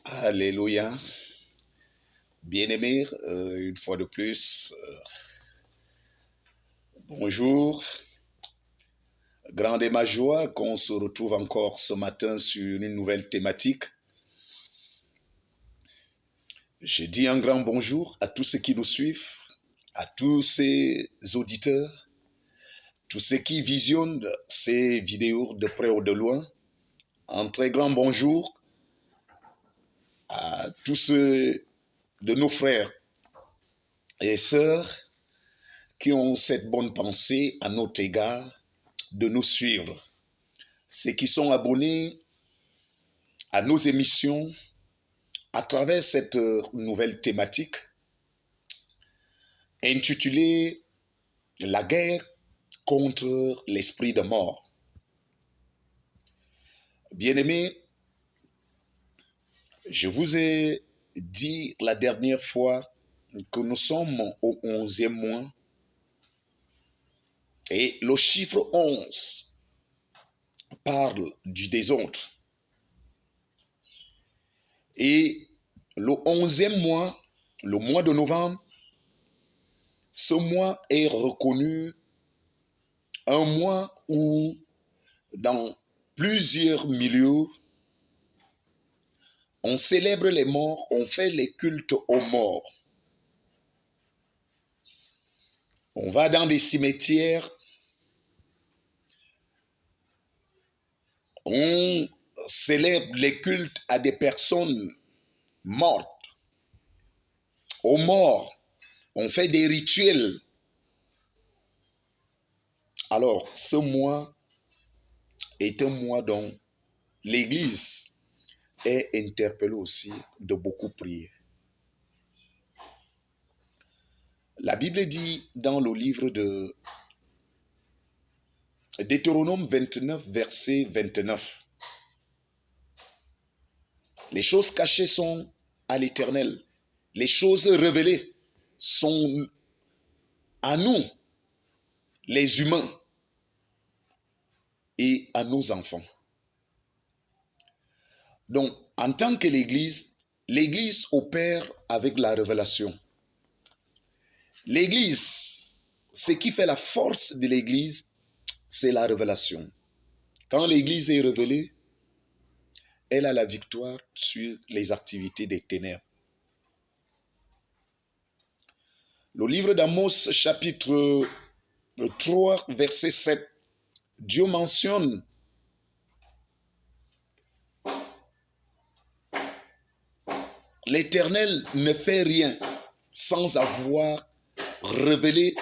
Alléluia. Bien-aimés, une fois de plus, bonjour. Grande est ma joie qu'on se retrouve encore ce matin sur une nouvelle thématique. Je dis un grand bonjour à tous ceux qui nous suivent, à tous ces auditeurs, tous ceux qui visionnent ces vidéos de près ou de loin. Un très grand bonjour à tous ceux de nos frères et sœurs qui ont cette bonne pensée à notre égard de nous suivre. Ceux qui sont abonnés à nos émissions à travers cette nouvelle thématique intitulée La guerre contre l'esprit de mort. Bien-aimés, je vous ai dit la dernière fois que nous sommes au 11e mois et le chiffre 11 parle du désordre. Et le 11e mois, le mois de novembre, ce mois est reconnu un mois où, dans plusieurs milieux, on célèbre les morts, on fait les cultes aux morts. On va dans des cimetières, on célèbre les cultes à des personnes mortes. Aux morts, on fait des rituels. Alors, ce mois est un mois dont l'Église est interpellée aussi de beaucoup prier. La Bible dit dans le livre de Deutéronome 29, verset 29, les choses cachées sont à l'Éternel, les choses révélées sont à nous, les humains, et à nos enfants. Donc, en tant que l'Église opère avec la révélation. L'Église, ce qui fait la force de l'Église, c'est la révélation. Quand l'Église est révélée, elle a la victoire sur les activités des ténèbres. Le livre d'Amos, chapitre 3, verset 7, Dieu mentionne l'Éternel ne fait rien sans avoir révélé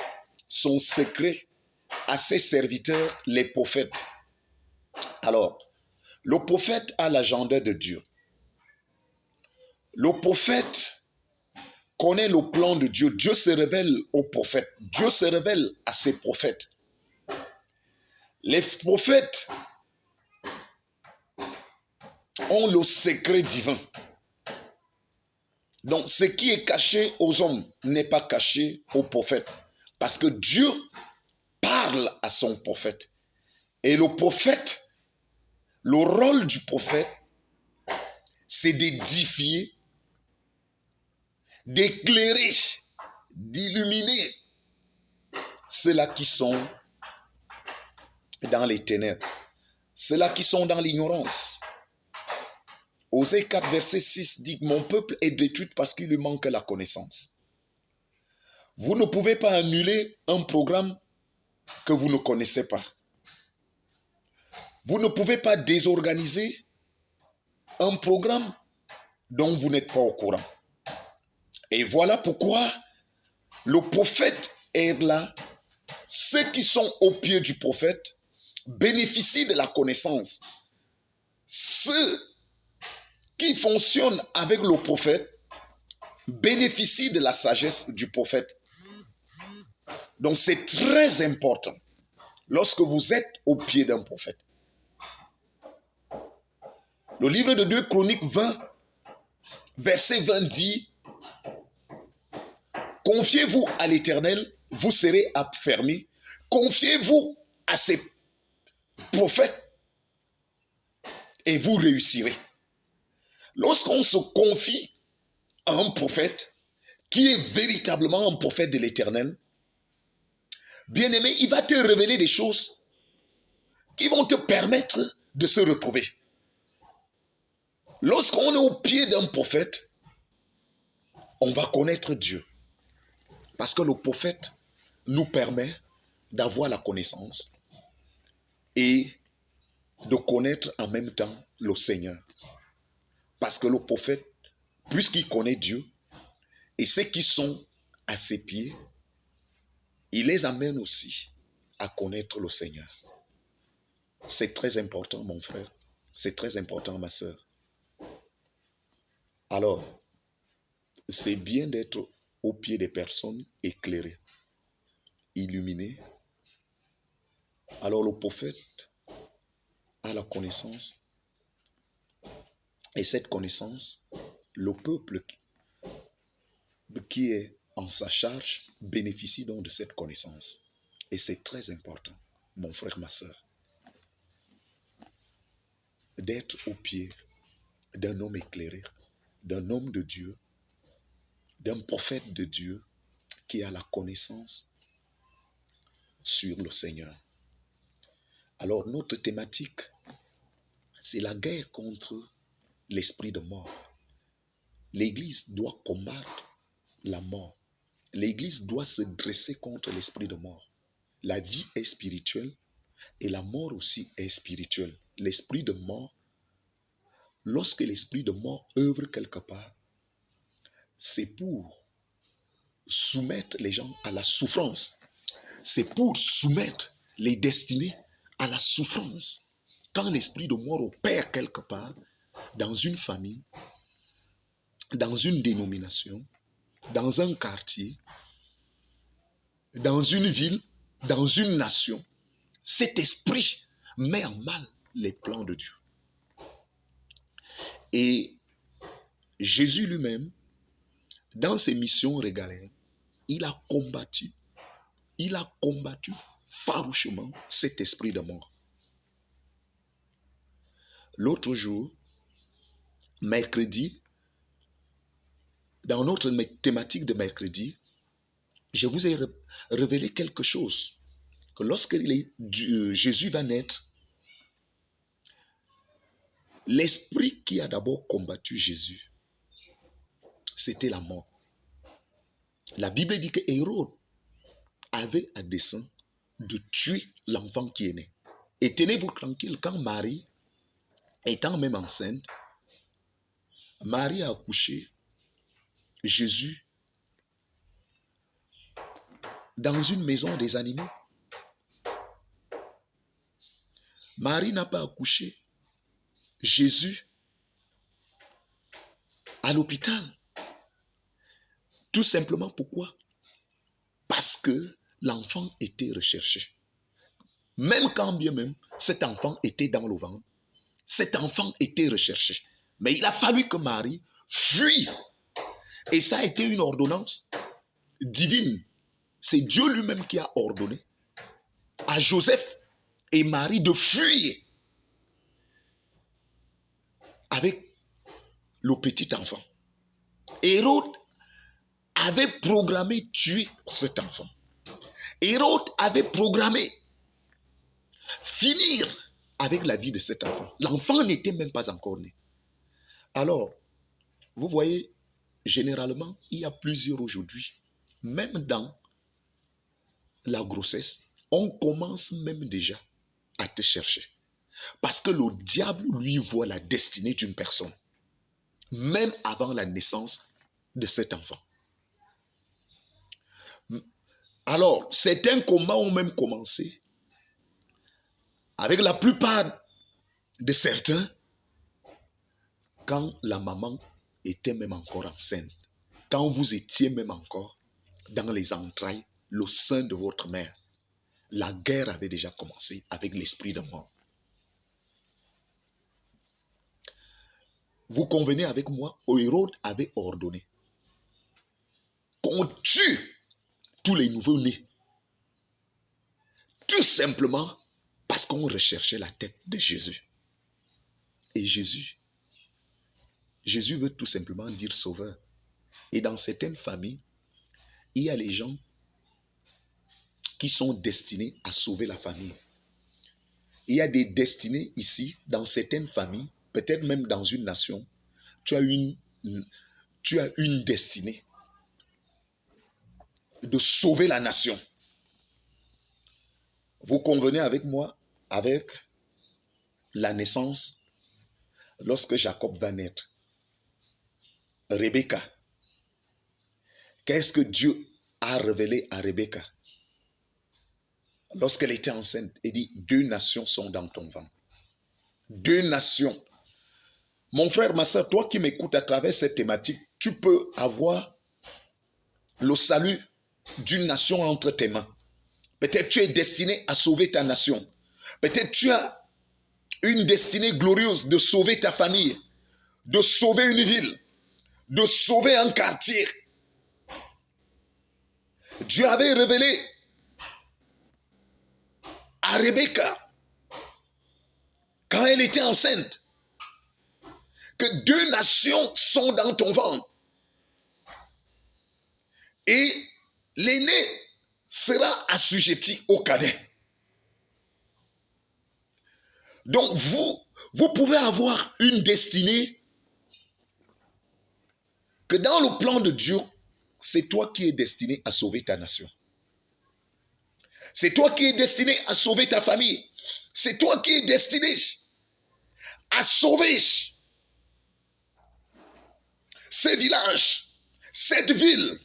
son secret à ses serviteurs, les prophètes. Alors, le prophète a l'agenda de Dieu. Le prophète connaît le plan de Dieu. Dieu se révèle aux prophètes. Dieu se révèle à ses prophètes. Les prophètes ont le secret divin. Donc, ce qui est caché aux hommes n'est pas caché aux prophètes. Parce que Dieu parle à son prophète. Et le prophète, le rôle du prophète, c'est d'édifier, d'éclairer, d'illuminer ceux-là qui sont dans les ténèbres, ceux-là qui sont dans l'ignorance. Osée 4, verset 6 dit « Mon peuple est détruit parce qu'il lui manque la connaissance ». Vous ne pouvez pas annuler un programme que vous ne connaissez pas. Vous ne pouvez pas désorganiser un programme dont vous n'êtes pas au courant. Et voilà pourquoi le prophète est là. Ceux qui sont au pied du prophète bénéficient de la connaissance. Ceux qui fonctionnent avec le prophète bénéficient de la sagesse du prophète. Donc c'est très important lorsque vous êtes au pied d'un prophète. Le livre de 2 Chroniques 20, verset 20 dit « Confiez-vous à l'Éternel, vous serez affermis. Confiez-vous à ses prophètes et vous réussirez. » Lorsqu'on se confie à un prophète qui est véritablement un prophète de l'Éternel, bien-aimé, il va te révéler des choses qui vont te permettre de se retrouver. Lorsqu'on est au pied d'un prophète, on va connaître Dieu. Parce que le prophète nous permet d'avoir la connaissance et de connaître en même temps le Seigneur. Parce que le prophète, puisqu'il connaît Dieu, et ceux qui sont à ses pieds, il les amène aussi à connaître le Seigneur. C'est très important, mon frère. C'est très important, ma sœur. Alors, c'est bien d'être au pied des personnes éclairées, illuminées. Alors le prophète a la connaissance. Et cette connaissance, le peuple qui est en sa charge bénéficie donc de cette connaissance. Et c'est très important, mon frère, ma sœur, d'être au pied d'un homme éclairé, d'un homme de Dieu, d'un prophète de Dieu qui a la connaissance sur le Seigneur. Alors notre thématique, c'est la guerre contre l'esprit de mort. L'Église doit combattre la mort. L'Église doit se dresser contre l'esprit de mort. La vie est spirituelle et la mort aussi est spirituelle. L'esprit de mort, lorsque l'esprit de mort œuvre quelque part, c'est pour soumettre les gens à la souffrance. C'est pour soumettre les destinées à la souffrance. Quand l'esprit de mort opère quelque part, dans une famille, dans une dénomination, dans un quartier, dans une ville, dans une nation, cet esprit met en mal les plans de Dieu. Et Jésus lui-même, dans ses missions régaliennes, il a combattu farouchement cet esprit de mort. L'autre jour, mercredi, dans notre thématique de mercredi, je vous ai révélé quelque chose. Que lorsque Jésus va naître, l'esprit qui a d'abord combattu Jésus, c'était la mort. La Bible dit que Hérode avait à dessein de tuer l'enfant qui est né. Et tenez-vous tranquille, quand Marie, étant même enceinte, Marie a accouché Jésus dans une maison des animaux. Marie n'a pas accouché Jésus à l'hôpital. Tout simplement pourquoi? Parce que l'enfant était recherché. Même quand bien même cet enfant était dans le ventre, cet enfant était recherché. Mais il a fallu que Marie fuit. Et ça a été une ordonnance divine. C'est Dieu lui-même qui a ordonné à Joseph et Marie de fuir avec le petit enfant. Hérode avait programmé tuer cet enfant. Hérode avait programmé finir avec la vie de cet enfant. L'enfant n'était même pas encore né. Alors, vous voyez, généralement, il y a plusieurs aujourd'hui, même dans la grossesse, on commence même déjà à te chercher. Parce que le diable, lui, voit la destinée d'une personne, même avant la naissance de cet enfant. Alors, certains combats ont même commencé avec la plupart de certains quand la maman était même encore enceinte, quand vous étiez même encore dans les entrailles, le sein de votre mère. La guerre avait déjà commencé avec l'esprit de mort. Vous convenez avec moi, Hérode avait ordonné qu'on tue tous les nouveaux-nés. Tout simplement parce qu'on recherchait la tête de Jésus. Et Jésus Jésus veut tout simplement dire sauveur. Et dans certaines familles, il y a les gens qui sont destinés à sauver la famille. Il y a des destinées ici, dans certaines familles, peut-être même dans une nation, tu as une destinée de sauver la nation. Vous convenez avec moi avec la naissance lorsque Jacob va naître. Rebecca. Qu'est-ce que Dieu a révélé à Rebecca? Lorsqu'elle était enceinte, il dit, 2 nations sont dans ton ventre. 2 nations. Mon frère, ma soeur, toi qui m'écoutes à travers cette thématique, tu peux avoir le salut d'une nation entre tes mains. Peut-être tu es destiné à sauver ta nation. Peut-être tu as une destinée glorieuse de sauver ta famille, de sauver une ville, de sauver un quartier. Dieu avait révélé à Rebecca, quand elle était enceinte, que 2 nations sont dans ton ventre. Et l'aîné sera assujetti au cadet. Donc vous pouvez avoir une destinée que dans le plan de Dieu, c'est toi qui es destiné à sauver ta nation. C'est toi qui es destiné à sauver ta famille. C'est toi qui es destiné à sauver ces villages, cette ville.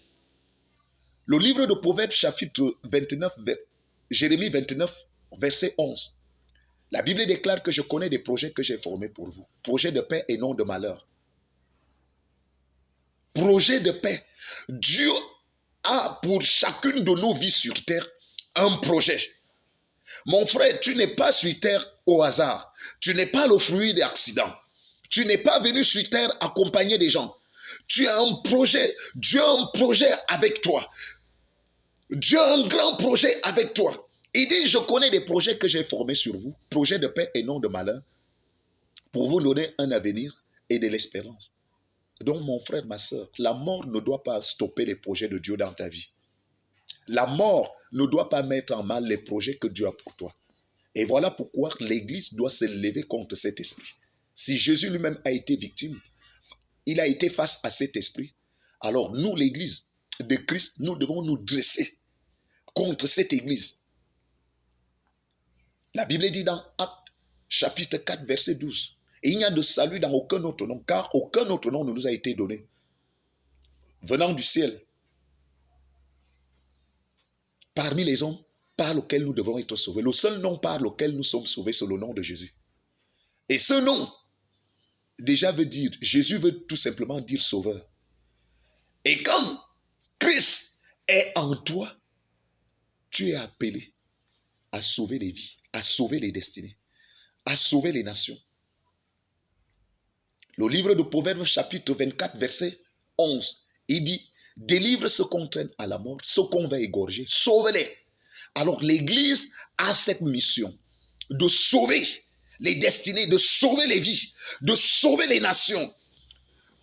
Le livre de Proverbes chapitre 29, Jérémie 29, verset 11. La Bible déclare que je connais des projets que j'ai formés pour vous. Projets de paix et non de malheur. Projet de paix. Dieu a pour chacune de nos vies sur terre un projet. Mon frère, tu n'es pas sur terre au hasard. Tu n'es pas le fruit d'accidents. Tu n'es pas venu sur terre accompagner des gens. Tu as un projet. Dieu a un projet avec toi. Dieu a un grand projet avec toi. Il dit, je connais des projets que j'ai formés sur vous. Projets de paix et non de malheur. Pour vous donner un avenir et de l'espérance. Donc mon frère, ma soeur, la mort ne doit pas stopper les projets de Dieu dans ta vie. La mort ne doit pas mettre en mal les projets que Dieu a pour toi. Et voilà pourquoi l'Église doit se lever contre cet esprit. Si Jésus lui-même a été victime, il a été face à cet esprit, alors nous, l'Église de Christ, nous devons nous dresser contre cette Église. La Bible dit dans Actes chapitre 4, verset 12, et il n'y a de salut dans aucun autre nom, car aucun autre nom ne nous a été donné, venant du ciel, parmi les hommes par lequel nous devons être sauvés. Le seul nom par lequel nous sommes sauvés, c'est le nom de Jésus. Et ce nom, déjà veut dire, Jésus veut tout simplement dire sauveur. Et quand Christ est en toi, tu es appelé à sauver les vies, à sauver les destinées, à sauver les nations. Le livre de Proverbes chapitre 24, verset 11, il dit, délivre ceux qu'on traîne à la mort, ceux qu'on va égorger, sauve-les. Alors l'Église a cette mission de sauver les destinées, de sauver les vies, de sauver les nations,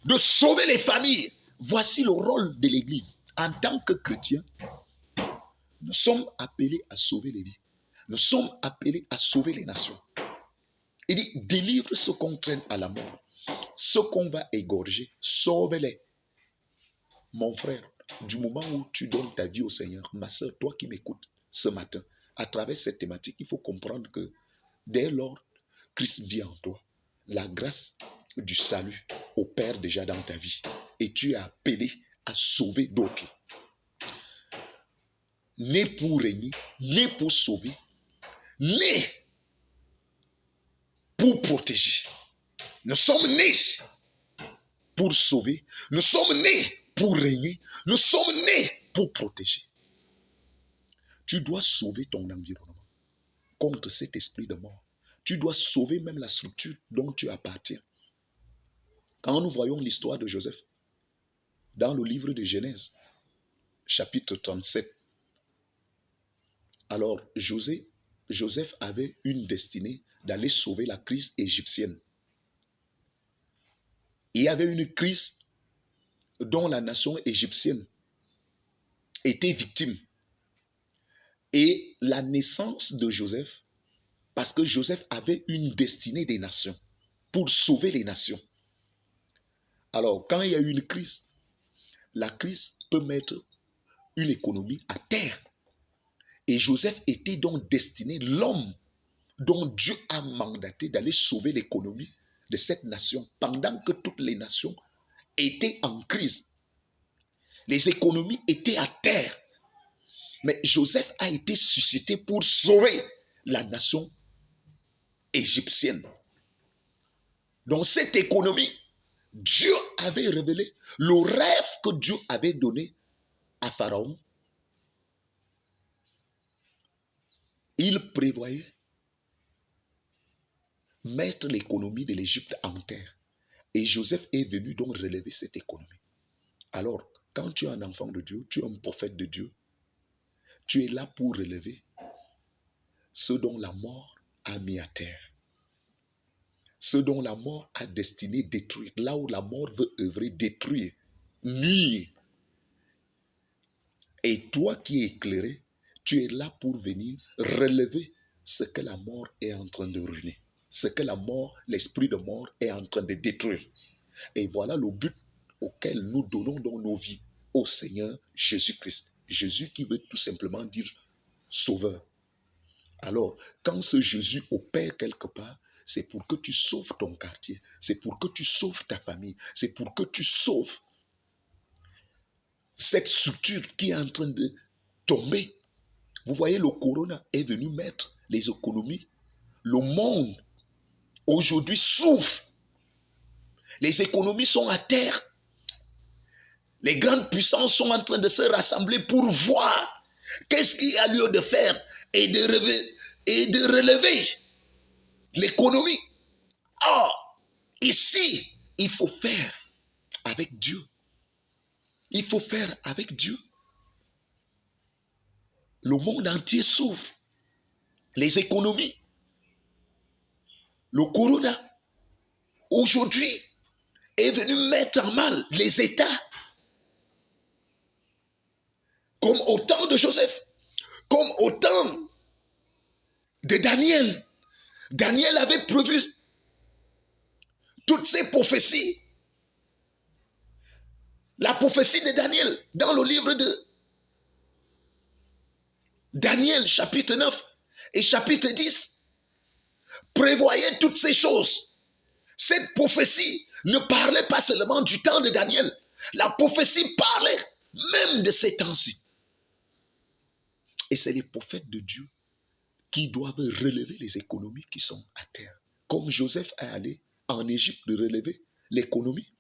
de sauver les familles. Voici le rôle de l'Église. En tant que chrétiens, nous sommes appelés à sauver les vies. Nous sommes appelés à sauver les nations. Il dit, délivre ceux qu'on traîne à la mort, ceux qu'on va égorger, sauve-les. Mon frère, du moment où tu donnes ta vie au Seigneur, ma soeur, toi qui m'écoutes ce matin, à travers cette thématique, il faut comprendre que dès lors, Christ vit en toi. La grâce du salut opère déjà dans ta vie. Et tu es appelé à sauver d'autres. Né pour régner, né pour sauver, né pour protéger. Nous sommes nés pour sauver. Nous sommes nés pour régner. Nous sommes nés pour protéger. Tu dois sauver ton environnement contre cet esprit de mort. Tu dois sauver même la structure dont tu appartiens. Quand nous voyons l'histoire de Joseph, dans le livre de Genèse, chapitre 37, alors Joseph avait une destinée d'aller sauver la crise égyptienne. il y avait une crise dont la nation égyptienne était victime. Et la naissance de Joseph, parce que Joseph avait une destinée des nations, pour sauver les nations. Alors, quand il y a une crise, la crise peut mettre une économie à terre. Et Joseph était donc destiné, l'homme dont Dieu a mandaté d'aller sauver l'économie de cette nation, pendant que toutes les nations étaient en crise. Les économies étaient à terre. Mais Joseph a été suscité pour sauver la nation égyptienne. Donc cette économie, Dieu avait révélé le rêve que Dieu avait donné à Pharaon. Il prévoyait mettre l'économie de l'Égypte en terre. Et Joseph est venu donc relever cette économie. Alors, quand tu es un enfant de Dieu, tu es un prophète de Dieu, tu es là pour relever ce dont la mort a mis à terre. Ce dont la mort a destiné détruire. Là où la mort veut œuvrer, détruire, nuire. Et toi qui es éclairé, tu es là pour venir relever ce que la mort est en train de ruiner. Ce que la mort, l'esprit de mort est en train de détruire. Et voilà le but auquel nous donnons dans nos vies au Seigneur Jésus-Christ. Jésus qui veut tout simplement dire sauveur. Alors, quand ce Jésus opère quelque part, c'est pour que tu sauves ton quartier, c'est pour que tu sauves ta famille, c'est pour que tu sauves cette structure qui est en train de tomber. Vous voyez, le corona est venu mettre les économies. Le monde aujourd'hui souffre. Les économies sont à terre. Les grandes puissances sont en train de se rassembler pour voir qu'est-ce qu'il y a lieu de faire et de relever l'économie. Or, ici, il faut faire avec Dieu. Il faut faire avec Dieu. Le monde entier souffre. Les économies. Le corona, aujourd'hui, est venu mettre en mal les États. Comme au temps de Joseph. Comme au temps de Daniel. Daniel avait prévu toutes ces prophéties. La prophétie de Daniel dans le livre de Daniel chapitre 9 et chapitre 10 prévoyait toutes ces choses. Cette prophétie ne parlait pas seulement du temps de Daniel. La prophétie parlait même de ces temps-ci. Et c'est les prophètes de Dieu qui doivent relever les économies qui sont à terre. Comme Joseph est allé en Égypte de relever l'économie.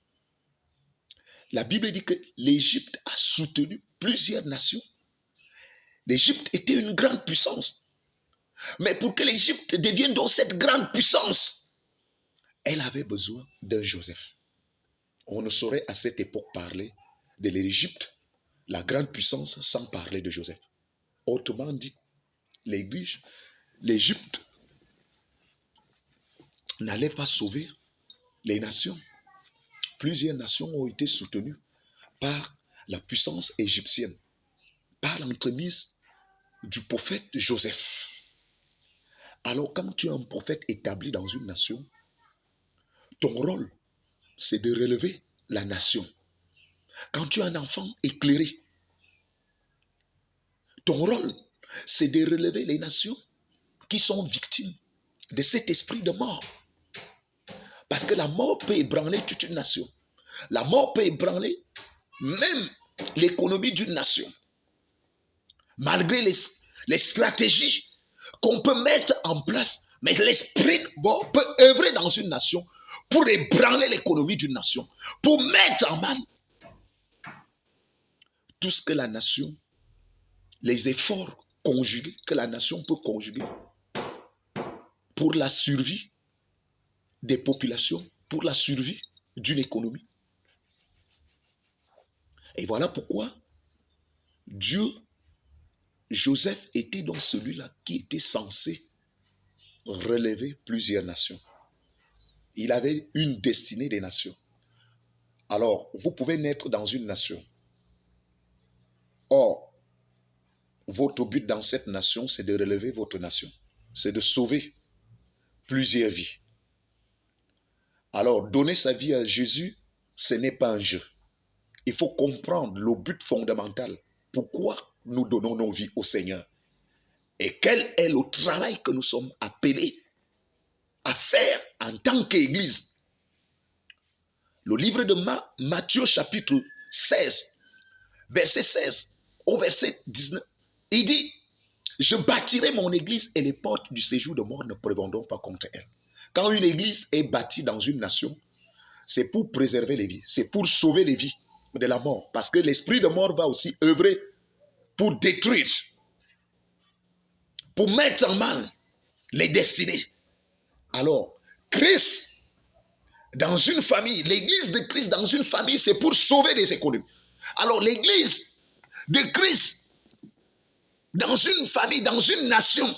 La Bible dit que l'Égypte a soutenu plusieurs nations. L'Égypte était une grande puissance. Mais pour que l'Égypte devienne donc cette grande puissance, elle avait besoin d'un Joseph. On ne saurait à cette époque parler de l'Égypte, la grande puissance, sans parler de Joseph. Autrement dit, l'Égypte n'allait pas sauver les nations. Plusieurs nations ont été soutenues par la puissance égyptienne, par l'entremise du prophète Joseph. Alors, quand tu es un prophète établi dans une nation, ton rôle, c'est de relever la nation. Quand tu es un enfant éclairé, ton rôle, c'est de relever les nations qui sont victimes de cet esprit de mort. Parce que la mort peut ébranler toute une nation. La mort peut ébranler même l'économie d'une nation. Malgré les stratégies qu'on peut mettre en place, mais l'esprit de mort peut œuvrer dans une nation pour ébranler l'économie d'une nation, pour mettre en mal tout ce que la nation, les efforts conjugués que la nation peut conjuguer pour la survie des populations, pour la survie d'une économie. Et voilà pourquoi Joseph était donc celui-là qui était censé relever plusieurs nations. Il avait une destinée des nations. Alors, vous pouvez naître dans une nation. Or, votre but dans cette nation, c'est de relever votre nation. C'est de sauver plusieurs vies. Alors, donner sa vie à Jésus, ce n'est pas un jeu. Il faut comprendre le but fondamental. Pourquoi nous donnons nos vies au Seigneur? Et quel est le travail que nous sommes appelés à faire en tant qu'Église? Le livre de Matthieu chapitre 16, verset 16 au verset 19, il dit, je bâtirai mon église et les portes du séjour de mort ne prévaudront pas contre elle. Quand une église est bâtie dans une nation, c'est pour préserver les vies, c'est pour sauver les vies de la mort. Parce que l'esprit de mort va aussi œuvrer pour détruire, pour mettre en mal les destinées. Alors, Christ, dans une famille, l'église de Christ dans une famille, c'est pour sauver des économies. Alors, l'église de Christ dans une famille, dans une nation,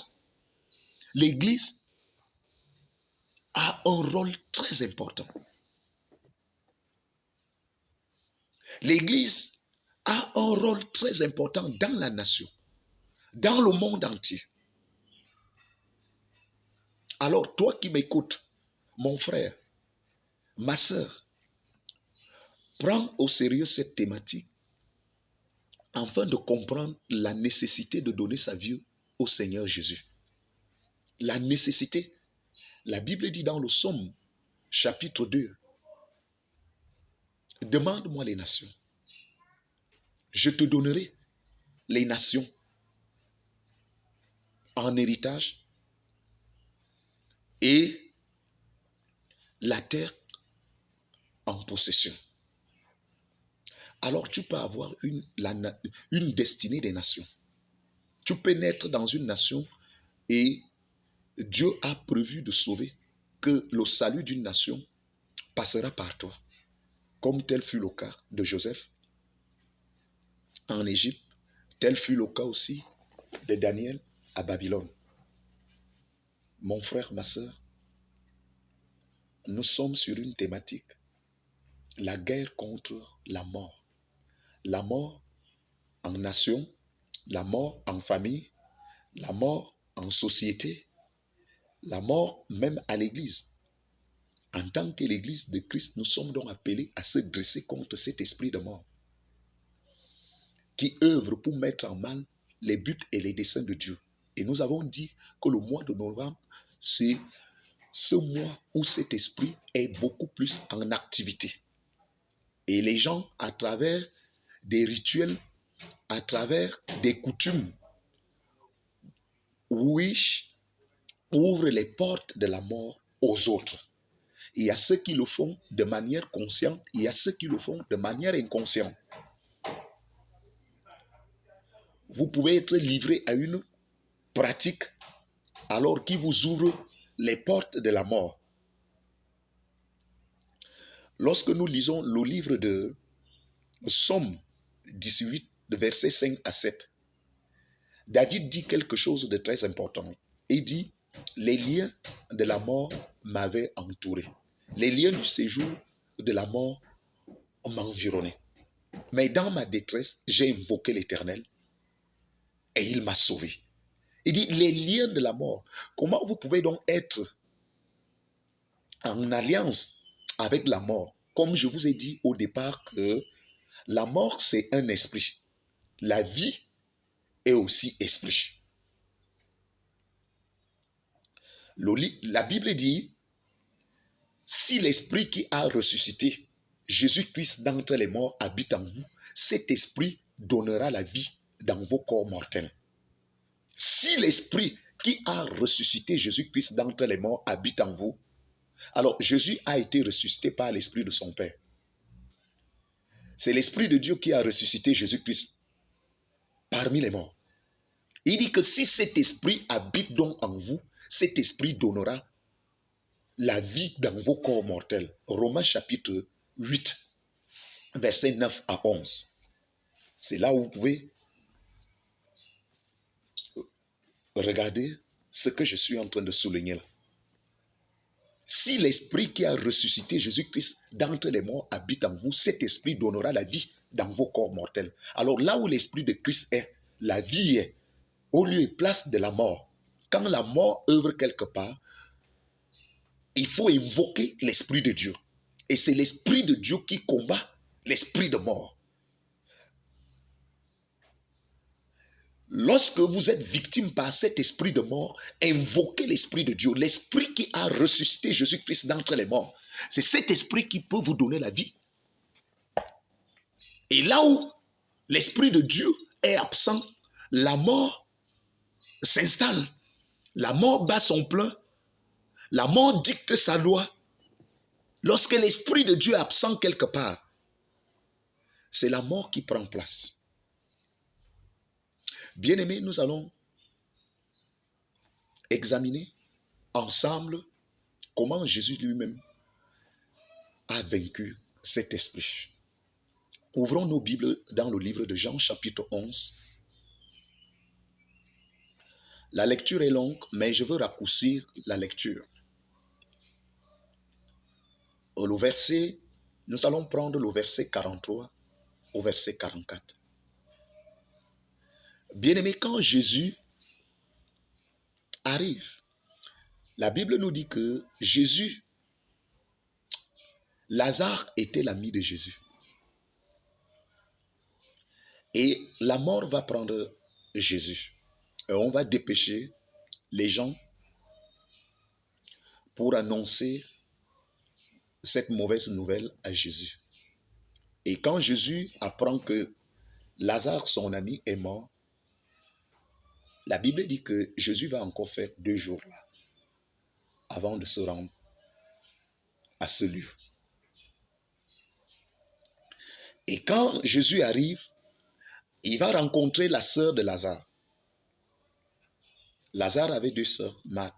l'église a un rôle très important. L'église a un rôle très important dans la nation, dans le monde entier. Alors, toi qui m'écoutes, mon frère, ma sœur, prends au sérieux cette thématique afin de comprendre la nécessité de donner sa vie au Seigneur Jésus. La nécessité, la Bible dit dans le Psaume, chapitre 2, demande-moi les nations. Je te donnerai les nations en héritage et la terre en possession. Alors tu peux avoir une destinée des nations. Tu peux naître dans une nation et Dieu a prévu de sauver, que le salut d'une nation passera par toi, comme tel fut le cas de Joseph en Égypte, tel fut le cas aussi de Daniel à Babylone. Mon frère, ma sœur, nous sommes sur une thématique, la guerre contre la mort. La mort en nation, la mort en famille, la mort en société, la mort même à l'église. En tant que l'église de Christ, nous sommes donc appelés à se dresser contre cet esprit de mort qui œuvre pour mettre en mal les buts et les desseins de Dieu. Et nous avons dit que le mois de novembre, c'est ce mois où cet esprit est beaucoup plus en activité. Et les gens, à travers des rituels, à travers des coutumes, ouvrent les portes de la mort aux autres. Il y a ceux qui le font de manière consciente, il y a ceux qui le font de manière inconsciente. Vous pouvez être livré à une pratique alors qui vous ouvre les portes de la mort. Lorsque nous lisons le livre de Psaume 18, de versets 5 à 7, David dit quelque chose de très important. Il dit, les liens de la mort m'avaient entouré. Les liens du séjour de la mort m'environnaient. Mais dans ma détresse, j'ai invoqué l'Éternel et il m'a sauvé. Il dit, les liens de la mort. Comment vous pouvez donc être en alliance avec la mort? Comme je vous ai dit au départ que la mort, c'est un esprit. La vie est aussi esprit. La Bible dit, si l'esprit qui a ressuscité Jésus-Christ d'entre les morts habite en vous, cet esprit donnera la vie dans vos corps mortels. Si l'esprit qui a ressuscité Jésus-Christ d'entre les morts habite en vous, alors Jésus a été ressuscité par l'esprit de son Père. C'est l'esprit de Dieu qui a ressuscité Jésus-Christ parmi les morts. Il dit que si cet esprit habite donc en vous, cet esprit donnera la vie dans vos corps mortels. Romains chapitre 8, versets 9 à 11. C'est là où vous pouvez regarder ce que je suis en train de souligner là. Si l'esprit qui a ressuscité Jésus-Christ d'entre les morts habite en vous, cet esprit donnera la vie dans vos corps mortels. Alors là où l'esprit de Christ est, la vie est, au lieu et place de la mort. Quand la mort œuvre quelque part, il faut invoquer l'esprit de Dieu. Et c'est l'esprit de Dieu qui combat l'esprit de mort. Lorsque vous êtes victime par cet esprit de mort, invoquez l'esprit de Dieu, l'esprit qui a ressuscité Jésus-Christ d'entre les morts. C'est cet esprit qui peut vous donner la vie. Et là où l'esprit de Dieu est absent, la mort s'installe. La mort bat son plein. La mort dicte sa loi. Lorsque l'esprit de Dieu est absent quelque part, c'est la mort qui prend place. Bien-aimés, nous allons examiner ensemble comment Jésus lui-même a vaincu cet esprit. Ouvrons nos Bibles dans le livre de Jean, chapitre 11. La lecture est longue, mais je veux raccourcir la lecture. Nous allons prendre le verset 43 au verset 44. Bien-aimés, quand Jésus arrive, la Bible nous dit que Lazare était l'ami de Jésus. Et la mort va prendre Jésus. Et on va dépêcher les gens pour annoncer cette mauvaise nouvelle à Jésus. Et quand Jésus apprend que Lazare, son ami, est mort, la Bible dit que Jésus va encore faire 2 jours là, avant de se rendre à ce lieu. Et quand Jésus arrive, il va rencontrer la sœur de Lazare. Lazare avait 2 sœurs, Marthe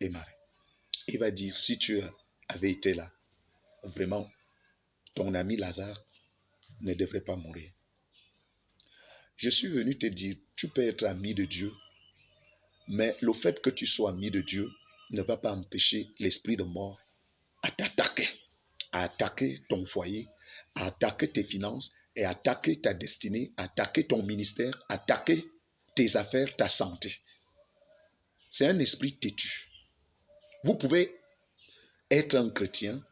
et Marie. Il va dire, si tu avais été là, vraiment, ton ami Lazare ne devrait pas mourir. Je suis venu te dire, tu peux être ami de Dieu, mais le fait que tu sois ami de Dieu ne va pas empêcher l'esprit de mort à t'attaquer, à attaquer ton foyer, à attaquer tes finances et à attaquer ta destinée, à attaquer ton ministère, à attaquer tes affaires, ta santé. C'est un esprit têtu. Vous pouvez être un chrétien,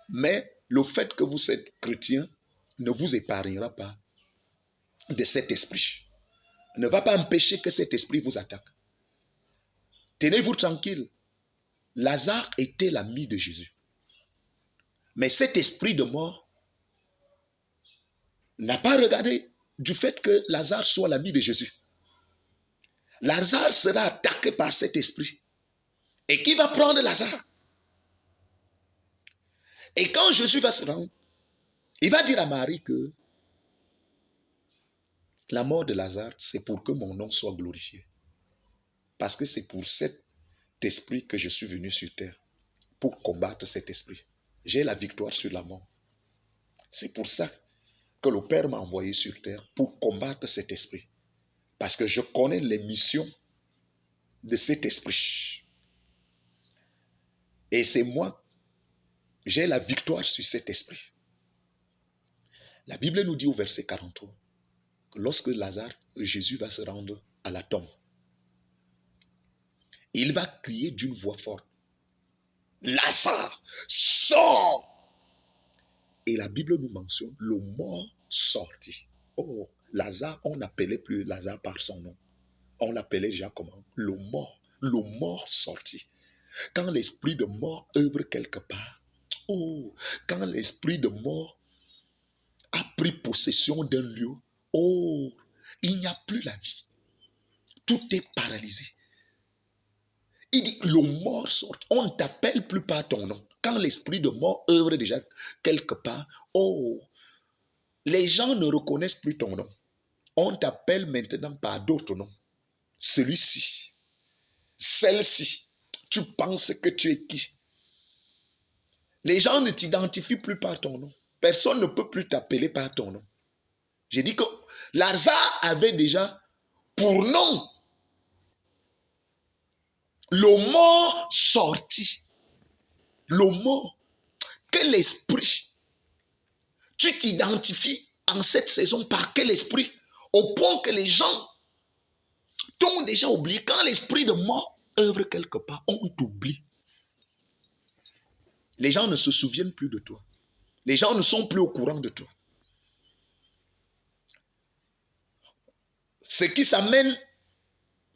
mais le fait que vous êtes chrétien ne vous épargnera pas de cet esprit. Ne va pas empêcher que cet esprit vous attaque. Tenez-vous tranquille. Lazare était l'ami de Jésus. Mais cet esprit de mort n'a pas regardé du fait que Lazare soit l'ami de Jésus. Lazare sera attaqué par cet esprit. Et qui va prendre Lazare? Et quand Jésus va se rendre, il va dire à Marie que la mort de Lazare, c'est pour que mon nom soit glorifié. Parce que c'est pour cet esprit que je suis venu sur terre, pour combattre cet esprit. J'ai la victoire sur la mort. C'est pour ça que le Père m'a envoyé sur terre, pour combattre cet esprit. Parce que je connais les missions de cet esprit. Et c'est moi, j'ai la victoire sur cet esprit. La Bible nous dit au verset 43, que lorsque Jésus va se rendre à la tombe, il va crier d'une voix forte, Lazare, sors! Et la Bible nous mentionne le mort sorti. Oh, Lazare, on n'appelait plus Lazare par son nom. On l'appelait déjà comment? Le mort sorti. Quand l'esprit de mort œuvre quelque part, oh, quand l'esprit de mort a pris possession d'un lieu, oh, il n'y a plus la vie. Tout est paralysé. Il dit, le mort sort. On ne t'appelle plus par ton nom. Quand l'esprit de mort œuvre déjà quelque part, oh, les gens ne reconnaissent plus ton nom. On t'appelle maintenant par d'autres noms. Celui-ci, celle-ci, tu penses que tu es qui? Les gens ne t'identifient plus par ton nom. Personne ne peut plus t'appeler par ton nom. J'ai dit que Lazare avait déjà pour nom le mort sorti. le mot, quel esprit tu t'identifies en cette saison par quel esprit? Au point que les gens t'ont déjà oublié. Quand l'esprit de mort œuvre quelque part, on t'oublie. Les gens ne se souviennent plus de toi. Les gens ne sont plus au courant de toi. Ce qui s'amène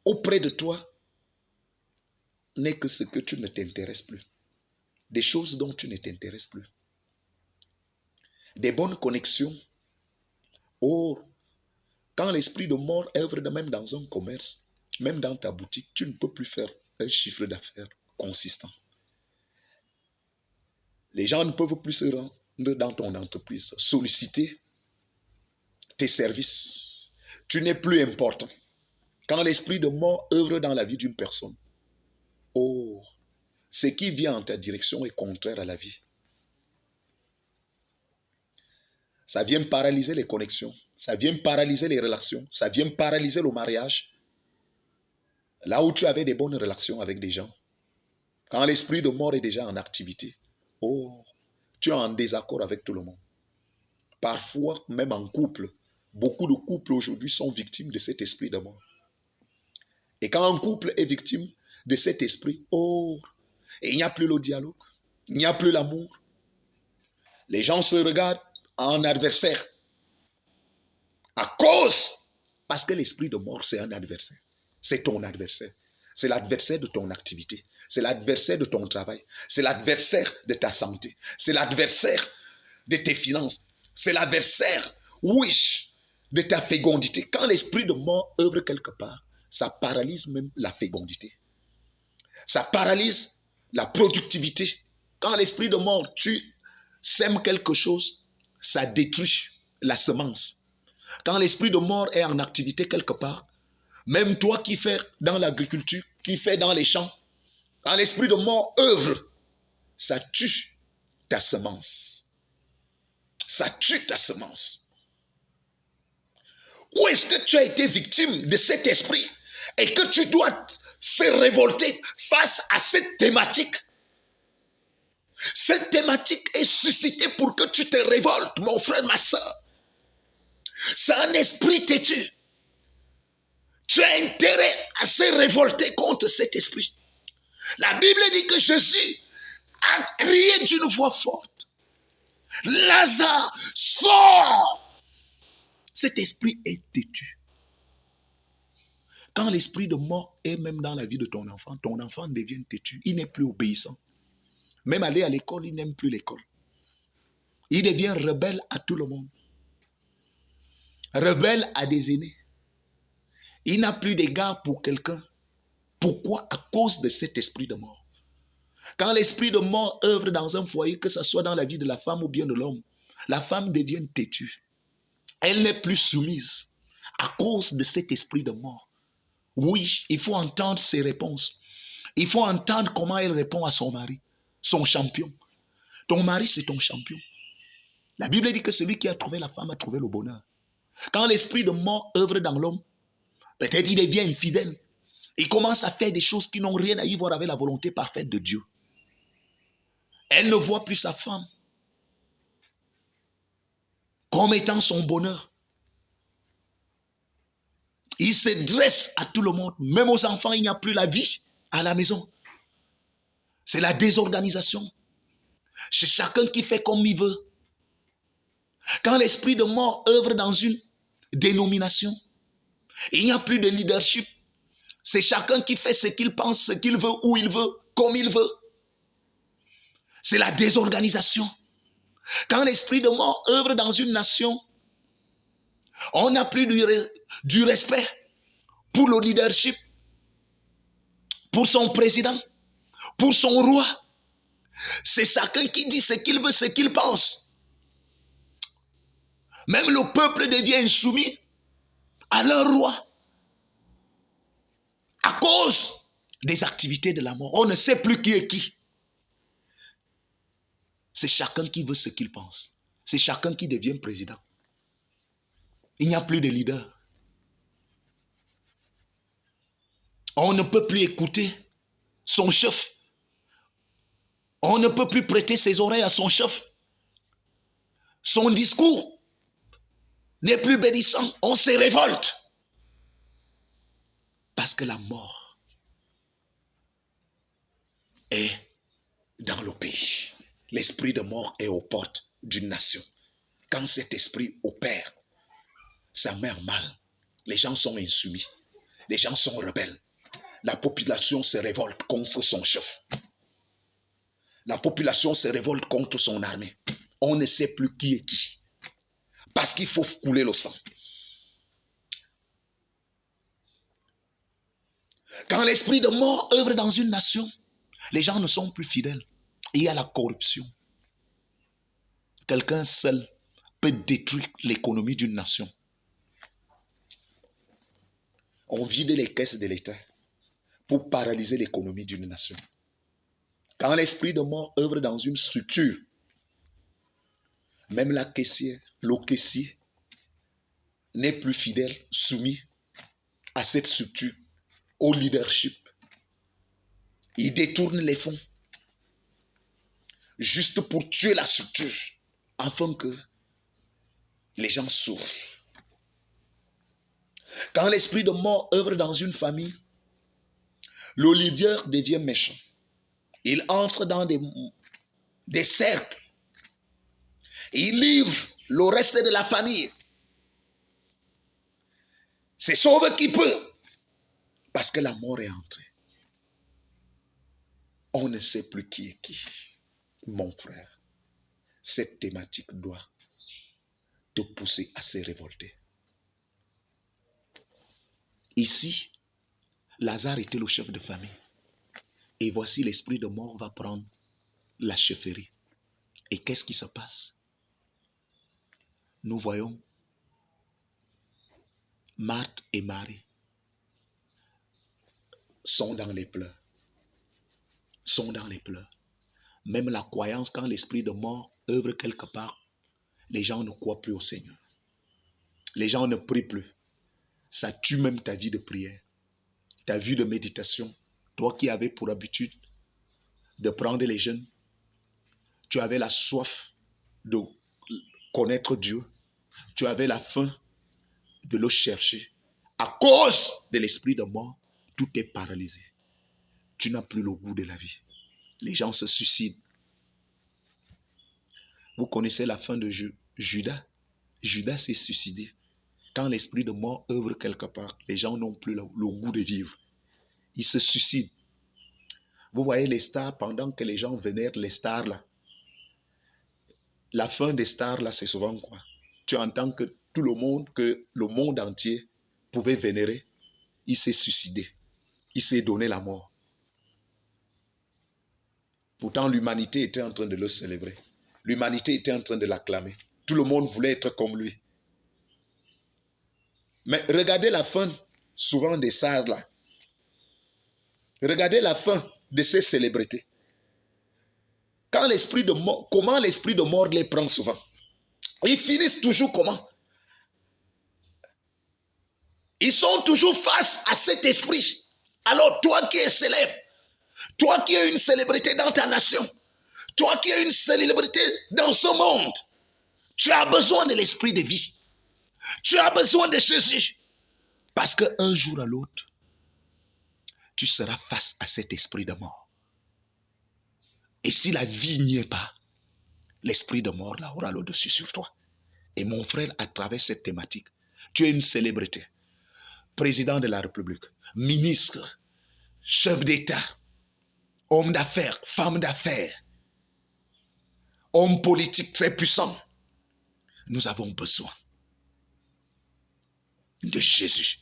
auprès de toi n'est que ce que tu ne t'intéresses plus. Des choses dont tu ne t'intéresses plus. Des bonnes connexions. Or, quand l'esprit de mort œuvre de même dans un commerce, même dans ta boutique, tu ne peux plus faire un chiffre d'affaires consistant. Les gens ne peuvent plus se rendre dans ton entreprise, solliciter tes services. Tu n'es plus important. Quand l'esprit de mort œuvre dans la vie d'une personne, oh, ce qui vient en ta direction est contraire à la vie. Ça vient paralyser les connexions, ça vient paralyser les relations, ça vient paralyser le mariage. Là où tu avais des bonnes relations avec des gens, quand l'esprit de mort est déjà en activité, oh, tu es en désaccord avec tout le monde. Parfois, même en couple, beaucoup de couples aujourd'hui sont victimes de cet esprit de mort. Et quand un couple est victime de cet esprit, oh, il n'y a plus le dialogue, il n'y a plus l'amour. Les gens se regardent en adversaire. Parce que l'esprit de mort, c'est un adversaire. C'est ton adversaire. C'est l'adversaire de ton activité. C'est l'adversaire de ton travail. C'est l'adversaire de ta santé. C'est l'adversaire de tes finances. C'est l'adversaire, oui, de ta fécondité. Quand l'esprit de mort œuvre quelque part, ça paralyse même la fécondité. Ça paralyse la productivité. Quand l'esprit de mort, tu sèmes quelque chose, ça détruit la semence. Quand l'esprit de mort est en activité quelque part, même toi qui fais dans l'agriculture, qui fais dans les champs, quand l'esprit de mort œuvre, ça tue ta semence. Ça tue ta semence. Où est-ce que tu as été victime de cet esprit et que tu dois se révolter face à cette thématique? Cette thématique est suscitée pour que tu te révoltes, mon frère, ma soeur. C'est un esprit têtu. Tu as intérêt à se révolter contre cet esprit. La Bible dit que Jésus a crié d'une voix forte. Lazare, sors! Cet esprit est têtu. Quand l'esprit de mort est même dans la vie de ton enfant devient têtu. Il n'est plus obéissant. Même aller à l'école, il n'aime plus l'école. Il devient rebelle à tout le monde. Rebelle à des aînés. Il n'a plus d'égard pour quelqu'un. Pourquoi? À cause de cet esprit de mort. Quand l'esprit de mort œuvre dans un foyer, que ce soit dans la vie de la femme ou bien de l'homme, la femme devient têtue. Elle n'est plus soumise à cause de cet esprit de mort. Oui, il faut entendre ses réponses. Il faut entendre comment elle répond à son mari, son champion. Ton mari, c'est ton champion. La Bible dit que celui qui a trouvé la femme a trouvé le bonheur. Quand l'esprit de mort œuvre dans l'homme, peut-être il devient infidèle. Il commence à faire des choses qui n'ont rien à y voir avec la volonté parfaite de Dieu. Elle ne voit plus sa femme comme étant son bonheur. Il se dresse à tout le monde. Même aux enfants, il n'y a plus la vie à la maison. C'est la désorganisation. C'est chacun qui fait comme il veut. Quand l'esprit de mort œuvre dans une dénomination, il n'y a plus de leadership. C'est chacun qui fait ce qu'il pense, ce qu'il veut, où il veut, comme il veut. C'est la désorganisation. Quand l'esprit de mort œuvre dans une nation, on n'a plus du respect pour le leadership, pour son président, pour son roi. C'est chacun qui dit ce qu'il veut, ce qu'il pense. Même le peuple devient insoumis à leur roi à cause des activités de la mort. On ne sait plus qui est qui. C'est chacun qui veut ce qu'il pense. C'est chacun qui devient président. Il n'y a plus de leader. On ne peut plus écouter son chef. On ne peut plus prêter ses oreilles à son chef. Son discours n'est plus bénissant. On se révolte. Parce que la mort est dans le pays. L'esprit de mort est aux portes d'une nation. Quand cet esprit opère, ça met mal. Les gens sont insoumis. Les gens sont rebelles. La population se révolte contre son chef. La population se révolte contre son armée. On ne sait plus qui est qui. Parce qu'il faut couler le sang. Quand l'esprit de mort œuvre dans une nation, les gens ne sont plus fidèles. Il y a la corruption. Quelqu'un seul peut détruire l'économie d'une nation. On vide les caisses de l'État pour paralyser l'économie d'une nation. Quand l'esprit de mort œuvre dans une structure, même la caissière, le caissier n'est plus fidèle, soumis à cette structure, au leadership. Il détourne les fonds juste pour tuer la structure afin que les gens souffrent. Quand l'esprit de mort œuvre dans une famille, le leader devient méchant. Il entre dans des cercles. Il livre le reste de la famille. C'est sauve qui peut. Parce que la mort est entrée. On ne sait plus qui est qui. Mon frère, cette thématique doit te pousser à se révolter. Ici, Lazare était le chef de famille. Et voici l'esprit de mort va prendre la chefferie. Et qu'est-ce qui se passe? Nous voyons Marthe et Marie sont dans les pleurs. Sont dans les pleurs. Même la croyance, quand l'esprit de mort œuvre quelque part, les gens ne croient plus au Seigneur. Les gens ne prient plus. Ça tue même ta vie de prière, ta vie de méditation. Toi qui avais pour habitude de prendre les jeûnes, tu avais la soif de connaître Dieu, tu avais la faim de le chercher. À cause de l'esprit de mort, tout est paralysé. Tu n'as plus le goût de la vie. Les gens se suicident. Vous connaissez la fin de Judas. Judas s'est suicidé. Quand l'esprit de mort œuvre quelque part, les gens n'ont plus le goût de vivre. Ils se suicident. Vous voyez les stars, pendant que les gens vénèrent les stars là. La fin des stars là, c'est souvent quoi? Tu entends que tout le monde entier pouvait vénérer. Il s'est suicidé. Il s'est donné la mort. Pourtant, l'humanité était en train de le célébrer. L'humanité était en train de l'acclamer. Tout le monde voulait être comme lui. Mais regardez la fin souvent des stars là. Regardez la fin de ces célébrités. Quand l'esprit de mort, comment l'esprit de mort les prend souvent? Ils finissent toujours comment? Ils sont toujours face à cet esprit. Alors toi qui es célèbre, toi qui es une célébrité dans ta nation, toi qui es une célébrité dans ce monde, tu as besoin de l'esprit de vie. Tu as besoin de Jésus. Parce qu'un jour à l'autre, tu seras face à cet esprit de mort. Et si la vie n'y est pas, l'esprit de mort là aura le dessus sur toi. Et mon frère, à travers cette thématique, tu es une célébrité. Président de la République, ministre, chef d'État, homme d'affaires, femme d'affaires, homme politique très puissant. Nous avons besoin de Jésus.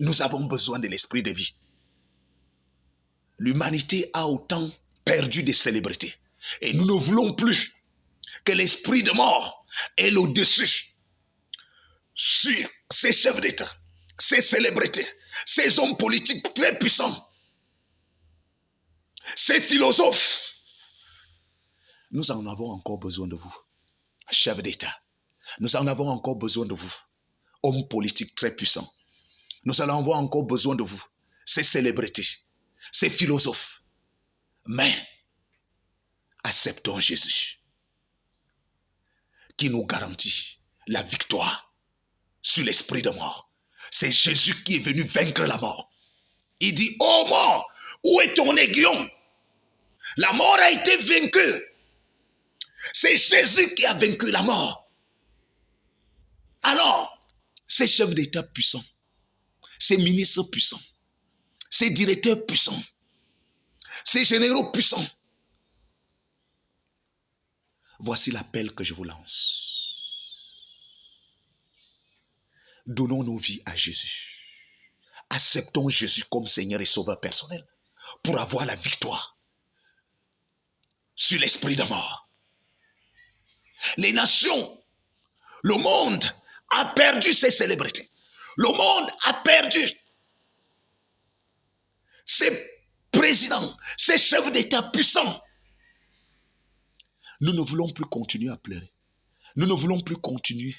Nous avons besoin de l'esprit de vie. L'humanité a autant perdu de célébrités. Et nous ne voulons plus que l'esprit de mort ait le dessus sur ces chefs d'État, ces célébrités, ces hommes politiques très puissants, ces philosophes. Nous en avons encore besoin de vous, chefs d'État. Nous en avons encore besoin de vous, hommes politiques très puissants. Nous en avons encore besoin de vous, ces célébrités, ces philosophes. Mais acceptons Jésus, qui nous garantit la victoire sur l'esprit de mort. C'est Jésus qui est venu vaincre la mort. Il dit, ô mort, où est ton aiguillon? La mort a été vaincue. C'est Jésus qui a vaincu la mort. Alors, ces chefs d'État puissants, ces ministres puissants, ces directeurs puissants, ces généraux puissants, voici l'appel que je vous lance. Donnons nos vies à Jésus. Acceptons Jésus comme Seigneur et Sauveur personnel pour avoir la victoire sur l'esprit de mort. Les nations, le monde a perdu ses célébrités. Le monde a perdu ses présidents, ses chefs d'État puissants. Nous ne voulons plus continuer à pleurer. Nous ne voulons plus continuer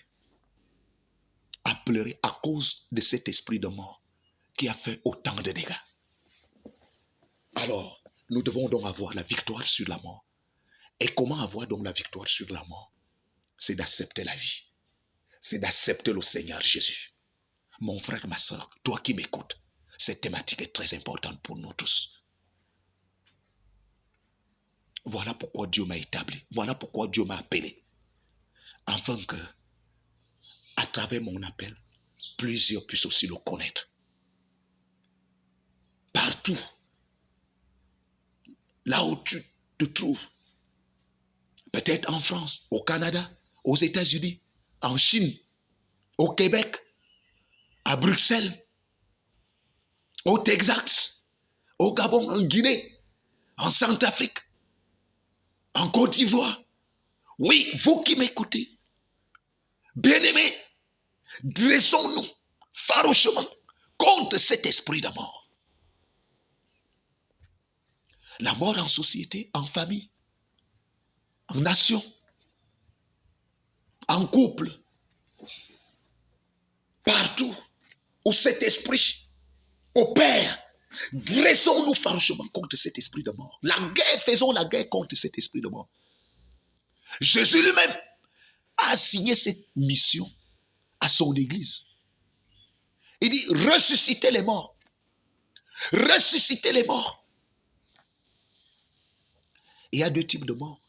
à pleurer à cause de cet esprit de mort qui a fait autant de dégâts. Alors, nous devons donc avoir la victoire sur la mort. Et comment avoir donc la victoire sur la mort? C'est d'accepter la vie. C'est d'accepter le Seigneur Jésus. Mon frère, ma soeur, toi qui m'écoutes, cette thématique est très importante pour nous tous. Voilà pourquoi Dieu m'a établi. Voilà pourquoi Dieu m'a appelé. Afin que, à travers mon appel, plusieurs puissent aussi le connaître. Partout, là où tu te trouves, peut-être en France, au Canada, aux États-Unis, en Chine, au Québec, à Bruxelles, au Texas, au Gabon, en Guinée, en Centrafrique, en Côte d'Ivoire. Oui, vous qui m'écoutez, bien-aimés, dressons-nous farouchement contre cet esprit de mort. La mort en société, en famille, en nation, en couple, partout où cet esprit opère, dressons-nous farouchement contre cet esprit de mort. La guerre, faisons la guerre contre cet esprit de mort. Jésus lui-même a assigné cette mission à son église. Il dit, ressuscitez les morts. Ressuscitez les morts. Il y a deux types de morts.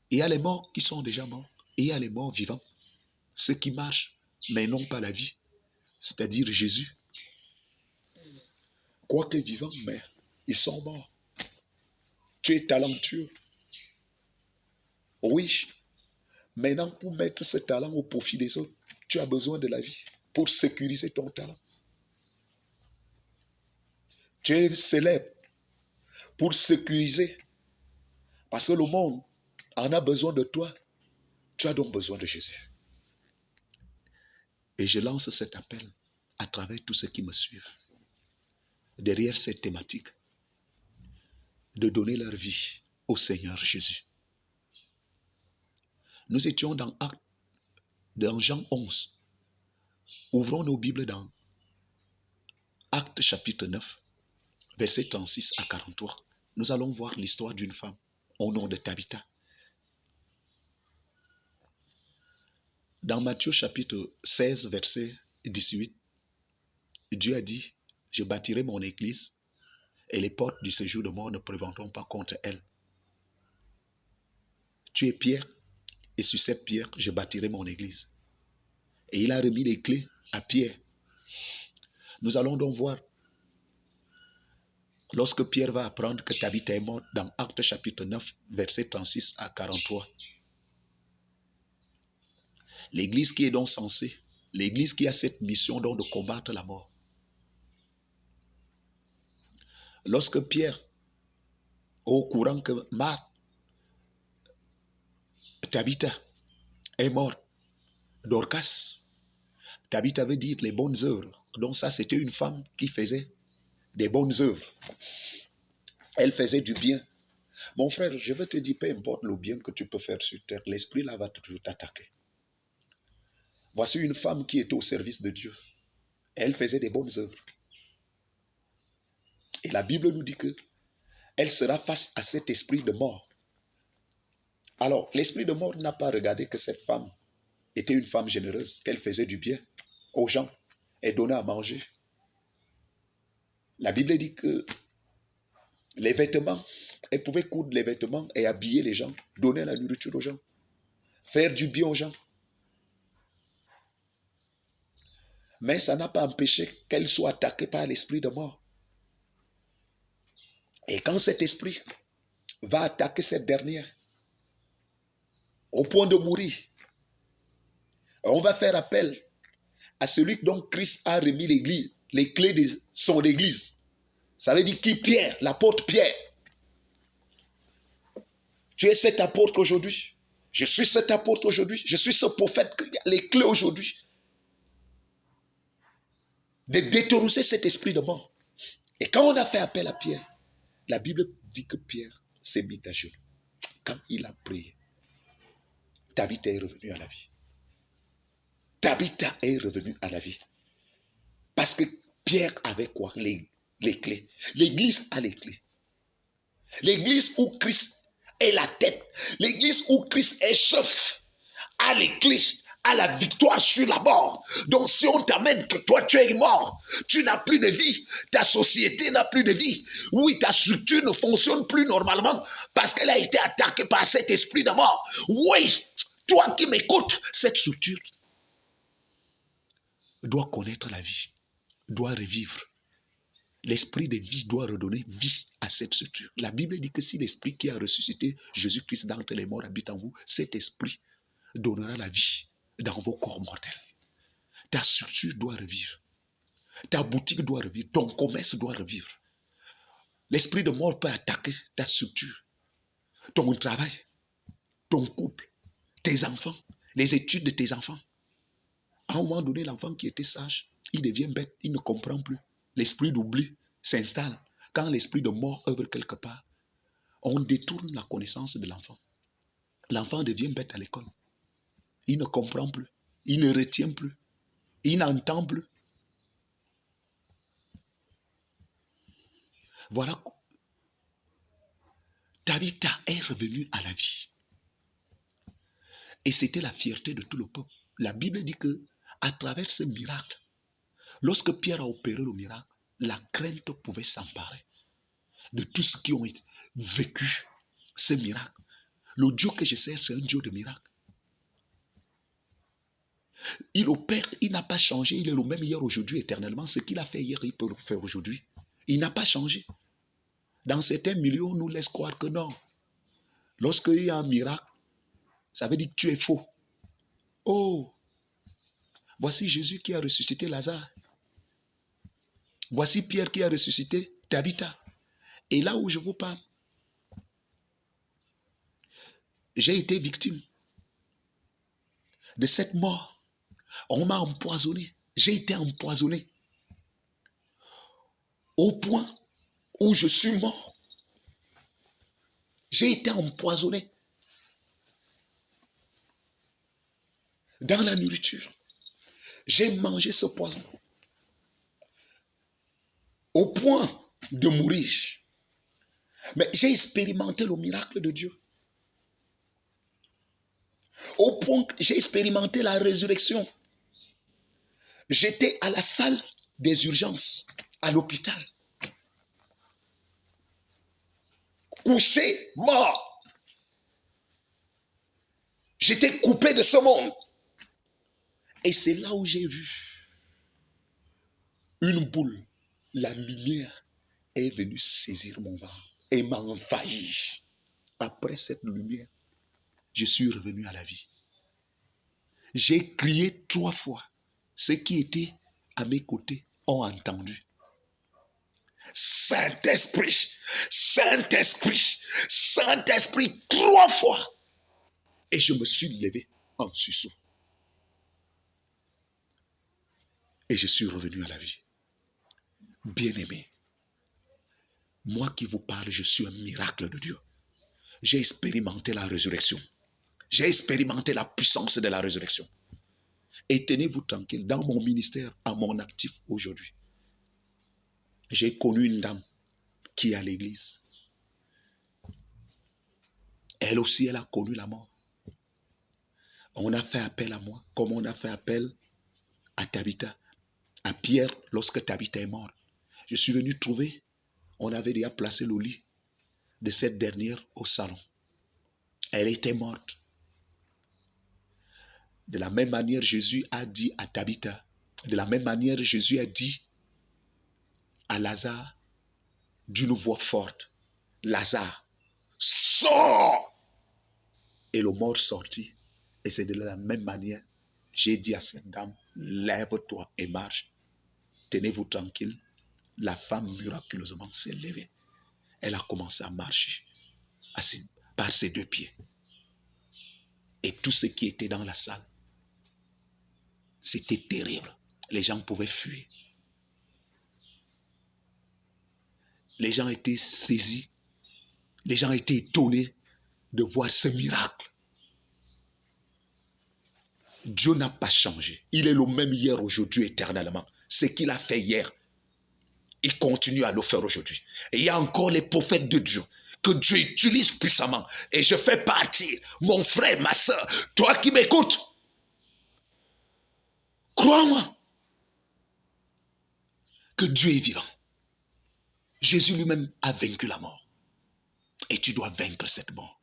Il y a les morts qui sont déjà morts. Et il y a les morts vivants. Ceux qui marchent, mais n'ont pas la vie. C'est-à-dire Jésus. Quoique vivants, mais ils sont morts. Tu es talentueux. Oui. Maintenant, pour mettre ce talent au profit des autres, tu as besoin de la vie pour sécuriser ton talent. Tu es célèbre pour sécuriser. Parce que le monde en a besoin de toi. Tu as donc besoin de Jésus. Et je lance cet appel à travers tous ceux qui me suivent. Derrière cette thématique, de donner leur vie au Seigneur Jésus. Nous étions dans Jean 11. Ouvrons nos Bibles dans Actes chapitre 9, versets 36 à 43. Nous allons voir l'histoire d'une femme au nom de Tabitha. Dans Matthieu chapitre 16, verset 18, Dieu a dit, je bâtirai mon église et les portes du séjour de mort ne prévaudront pas contre elle. Tu es Pierre et sur cette pierre, je bâtirai mon église. Et il a remis les clés à Pierre. Nous allons donc voir, lorsque Pierre va apprendre que Tabitha est morte dans Actes chapitre 9, verset 36 à 43. L'église qui est donc censée, l'église qui a cette mission donc de combattre la mort. Lorsque Pierre, au courant que Marthe, Tabitha est morte, Dorcas, Tabitha veut dire les bonnes œuvres. Donc ça, c'était une femme qui faisait des bonnes œuvres. Elle faisait du bien. Mon frère, je veux te dire, peu importe le bien que tu peux faire sur terre, l'esprit là va toujours t'attaquer. Voici une femme qui était au service de Dieu. Elle faisait des bonnes œuvres. Et la Bible nous dit que elle sera face à cet esprit de mort. Alors, l'esprit de mort n'a pas regardé que cette femme était une femme généreuse, qu'elle faisait du bien aux gens et donnait à manger. La Bible dit que les vêtements, elle pouvait coudre les vêtements et habiller les gens, donner la nourriture aux gens, faire du bien aux gens. Mais ça n'a pas empêché qu'elle soit attaquée par l'esprit de mort. Et quand cet esprit va attaquer cette dernière, au point de mourir, on va faire appel à celui dont Christ a remis l'église, les clés de son église. Ça veut dire qui? Pierre, l'apôtre Pierre. Tu es cet apôtre aujourd'hui. Je suis cet apôtre aujourd'hui. Je suis ce prophète qui a les clés aujourd'hui de déterrorisser cet esprit de mort. Et quand on a fait appel à Pierre, la Bible dit que Pierre s'est mis à genoux. Quand il a prié, Tabitha est revenue à la vie. Tabitha est revenue à la vie. Parce que Pierre avait quoi? Les clés. L'église a les clés. L'église où Christ est la tête. L'église où Christ est chef a les clés, a la victoire sur la mort. Donc si on t'amène que toi tu es mort, tu n'as plus de vie, ta société n'a plus de vie, oui, ta structure ne fonctionne plus normalement parce qu'elle a été attaquée par cet esprit de mort. Oui, toi qui m'écoutes, cette structure doit connaître la vie, doit revivre. L'esprit de vie doit redonner vie à cette structure. La Bible dit que si l'esprit qui a ressuscité Jésus-Christ d'entre les morts habite en vous, cet esprit donnera la vie dans vos corps mortels. Ta structure doit revivre. Ta boutique doit revivre. Ton commerce doit revivre. L'esprit de mort peut attaquer ta structure, ton travail, ton couple, tes enfants, les études de tes enfants. À un moment donné, l'enfant qui était sage, il devient bête, il ne comprend plus. L'esprit d'oubli s'installe. Quand l'esprit de mort œuvre quelque part, on détourne la connaissance de l'enfant. L'enfant devient bête à l'école. Il ne comprend plus. Il ne retient plus. Il n'entend plus. Voilà. Tabitha est revenue à la vie. Et c'était la fierté de tout le peuple. La Bible dit que à travers ce miracle, lorsque Pierre a opéré le miracle, la crainte pouvait s'emparer de tous ceux qui ont vécu ce miracle. Le Dieu que je sers, c'est un Dieu de miracle. Il opère, il n'a pas changé, il est le même hier, aujourd'hui, éternellement. Ce qu'il a fait hier, il peut le faire aujourd'hui. Il n'a pas changé. Dans certains milieux, on nous laisse croire que non. Lorsqu'il y a un miracle, ça veut dire que tu es faux. Oh, voici Jésus qui a ressuscité Lazare. Voici Pierre qui a ressuscité Tabitha. Et là où je vous parle, j'ai été victime de cette mort. On m'a empoisonné. J'ai été empoisonné. Au point où je suis mort. J'ai été empoisonné dans la nourriture. J'ai mangé ce poison au point de mourir. Mais j'ai expérimenté le miracle de Dieu. Au point que j'ai expérimenté la résurrection. J'étais à la salle des urgences, à l'hôpital. Couché, mort. J'étais coupé de ce monde. Et c'est là où j'ai vu une boule. La lumière est venue saisir mon ventre et m'a envahi. Après cette lumière, je suis revenu à la vie. J'ai crié 3 fois. Ceux qui étaient à mes côtés ont entendu. Saint-Esprit, Saint-Esprit, Saint-Esprit, 3 fois. Et je me suis levé en sursaut. Et je suis revenu à la vie. Bien-aimé, moi qui vous parle, je suis un miracle de Dieu. J'ai expérimenté la résurrection. J'ai expérimenté la puissance de la résurrection. Et tenez-vous tranquille, dans mon ministère, à mon actif aujourd'hui, j'ai connu une dame qui est à l'église. Elle aussi, elle a connu la mort. On a fait appel à moi, comme on a fait appel à Tabitha, à Pierre, lorsque Tabitha est morte. Je suis venu trouver, on avait déjà placé le lit de cette dernière au salon. Elle était morte. De la même manière, Jésus a dit à Tabitha, de la même manière, Jésus a dit à Lazare d'une voix forte, Lazare, sors! Et le mort sortit. Et c'est de la même manière, j'ai dit à cette dame, lève-toi et marche. Tenez-vous tranquille. La femme miraculeusement s'est levée. Elle a commencé à marcher par ses deux pieds. Et tous ceux qui étaient dans la salle, c'était terrible. Les gens pouvaient fuir. Les gens étaient saisis. Les gens étaient étonnés de voir ce miracle. Dieu n'a pas changé. Il est le même hier, aujourd'hui, éternellement. Ce qu'il a fait hier, il continue à le faire aujourd'hui. Et il y a encore les prophètes de Dieu que Dieu utilise puissamment. Et je fais partie, mon frère, ma soeur, toi qui m'écoutes, crois-moi que Dieu est vivant. Jésus lui-même a vaincu la mort. Et tu dois vaincre cette mort.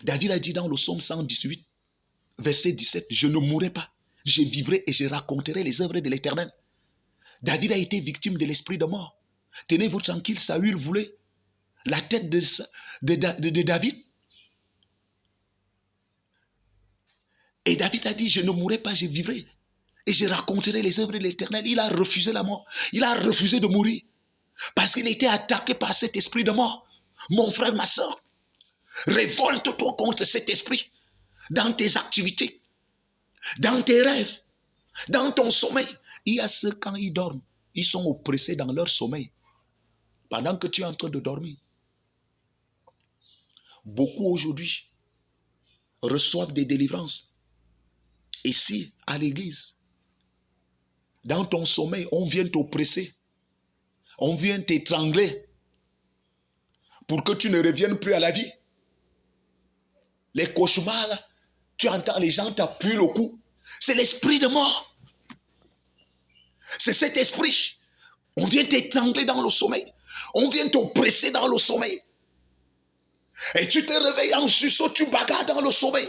David a dit dans le psaume 118, verset 17, je ne mourrai pas, je vivrai et je raconterai les œuvres de l'Éternel. David a été victime de l'esprit de mort. Tenez-vous tranquille, Saül voulait la tête de David. Et David a dit, je ne mourrai pas, je vivrai. Et je raconterai les œuvres de l'Éternel. Il a refusé la mort. Il a refusé de mourir. Parce qu'il était attaqué par cet esprit de mort. Mon frère, ma soeur, révolte-toi contre cet esprit. Dans tes activités, dans tes rêves, dans ton sommeil. Il y a ceux, quand ils dorment, ils sont oppressés dans leur sommeil. Pendant que tu es en train de dormir. Beaucoup aujourd'hui reçoivent des délivrances. Ici, à l'église, dans ton sommeil, on vient t'oppresser. On vient t'étrangler pour que tu ne reviennes plus à la vie. Les cauchemars, là, tu entends les gens t'appuient le cou. C'est l'esprit de mort. C'est cet esprit. On vient t'étrangler dans le sommeil. On vient t'oppresser dans le sommeil. Et tu te réveilles en sursaut, tu bagarres dans le sommeil.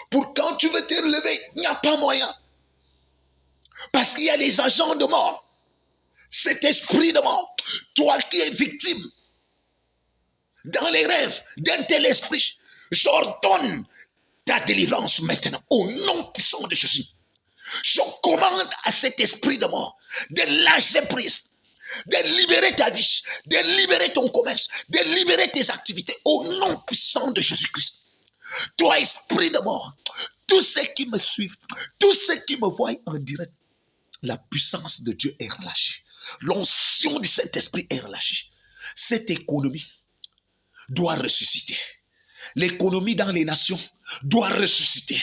Pour quand tu veux te relever, il n'y a pas moyen. Parce qu'il y a des agents de mort. Cet esprit de mort, toi qui es victime, dans les rêves d'un tel esprit, j'ordonne ta délivrance maintenant, au nom puissant de Jésus. Je commande à cet esprit de mort de lâcher prise, de libérer ta vie, de libérer ton commerce, de libérer tes activités, au nom puissant de Jésus-Christ. Toi, esprit de mort, tous ceux qui me suivent, tous ceux qui me voient en direct, la puissance de Dieu est relâchée. L'onction du Saint-Esprit est relâchée. Cette économie doit ressusciter. L'économie dans les nations doit ressusciter.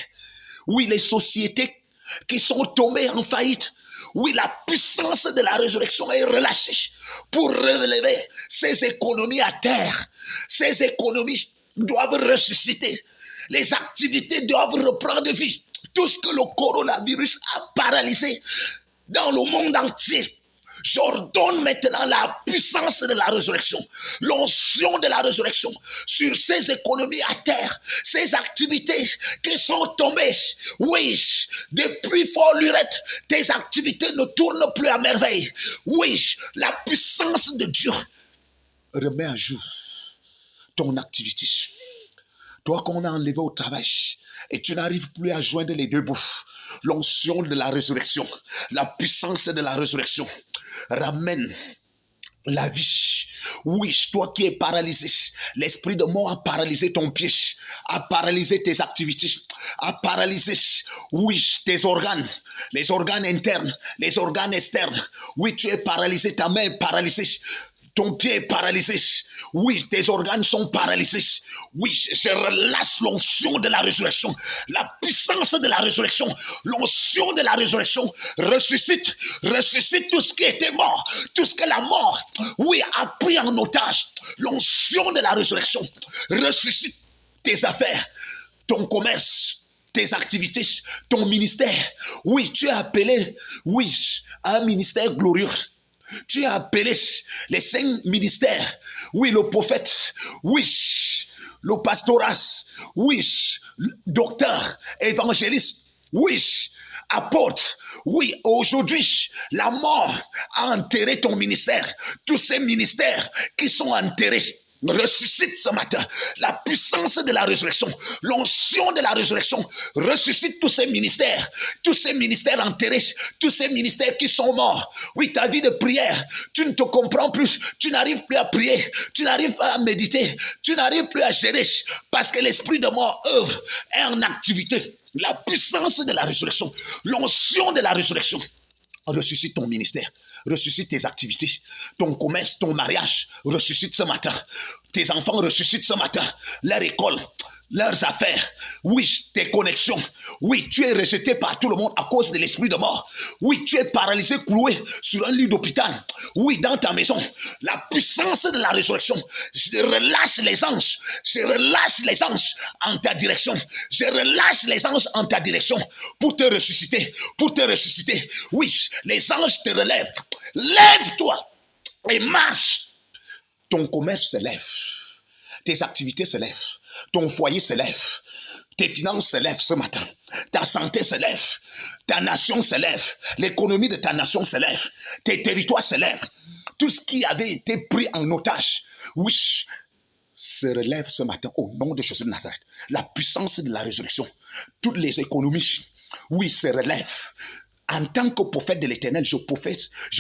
Oui, les sociétés qui sont tombées en faillite, oui, la puissance de la résurrection est relâchée pour relever ces économies à terre. Ces économies doivent ressusciter. Les activités doivent reprendre vie. Tout ce que le coronavirus a paralysé dans le monde entier, j'ordonne maintenant la puissance de la résurrection, l'onction de la résurrection sur ces économies à terre, ces activités qui sont tombées. Oui, depuis Fort Lurette, tes activités ne tournent plus à merveille. Oui, la puissance de Dieu remet à jour ton activité. Toi qu'on a enlevé au travail et tu n'arrives plus à joindre les deux bouts, l'onction de la résurrection, la puissance de la résurrection ramène la vie. Oui, toi qui es paralysé, l'esprit de mort a paralysé ton pied, a paralysé tes activités, a paralysé, oui, tes organes, les organes internes, les organes externes. Oui, tu es paralysé, ta main est paralysée. Ton pied est paralysé. Oui, tes organes sont paralysés. Oui, je relâche l'onction de la résurrection. La puissance de la résurrection. L'onction de la résurrection. Ressuscite. Ressuscite tout ce qui était mort. Tout ce que la mort, oui, a pris en otage. L'onction de la résurrection. Ressuscite tes affaires, ton commerce, tes activités, ton ministère. Oui, tu es appelé, oui, à un ministère glorieux. Tu es appelé les 5 ministères. Oui, le prophète. Oui, le pastorat. Oui, docteur, évangéliste. Oui, apôtre. Oui, aujourd'hui, la mort a enterré ton ministère. Tous ces ministères qui sont enterrés ressuscite ce matin. La puissance de la résurrection, l'onction de la résurrection ressuscite tous ces ministères enterrés, tous ces ministères qui sont morts. Oui, ta vie de prière, tu ne te comprends plus, tu n'arrives plus à prier, tu n'arrives pas à méditer, tu n'arrives plus à gérer parce que l'esprit de mort œuvre est en activité. La puissance de la résurrection, l'onction de la résurrection ressuscite ton ministère, ressuscite tes activités, ton commerce, ton mariage, ressuscite ce matin. Tes enfants ressuscitent ce matin, leur école, leurs affaires, oui, tes connexions. Oui, tu es rejeté par tout le monde à cause de l'esprit de mort. Oui, tu es paralysé, cloué sur un lit d'hôpital. Oui, dans ta maison, la puissance de la résurrection. Je relâche les anges. Je relâche les anges en ta direction. Je relâche les anges en ta direction pour te ressusciter. Pour te ressusciter. Oui, les anges te relèvent. Lève-toi et marche. Ton commerce se lève. Tes activités se lèvent. Ton foyer se lève. Tes finances se lèvent ce matin. Ta santé se lève. Ta nation se lève. L'économie de ta nation se lève. Tes territoires se lèvent. Tout ce qui avait été pris en otage, oui, se relève ce matin au nom de Jésus de Nazareth. La puissance de la résurrection. Toutes les économies, oui, se relèvent. En tant que prophète de l'Éternel, je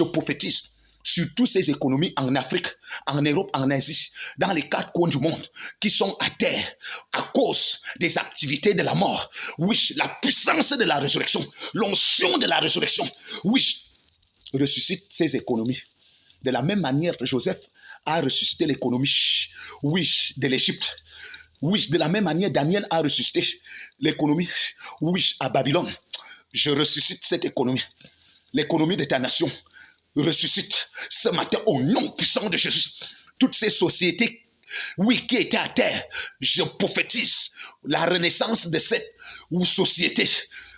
prophétise sur toutes ces économies en Afrique, en Europe, en Asie, dans les 4 coins du monde, qui sont à terre à cause des activités de la mort. Oui, la puissance de la résurrection, l'onction de la résurrection, oui, ressuscite ces économies. De la même manière que Joseph a ressuscité l'économie, oui, de l'Égypte. Oui, de la même manière, Daniel a ressuscité l'économie, oui, à Babylone. Je ressuscite cette économie, l'économie de ta nation. Ressuscite ce matin au nom puissant de Jésus. Toutes ces sociétés, oui, qui étaient à terre, je prophétise la renaissance de cette société.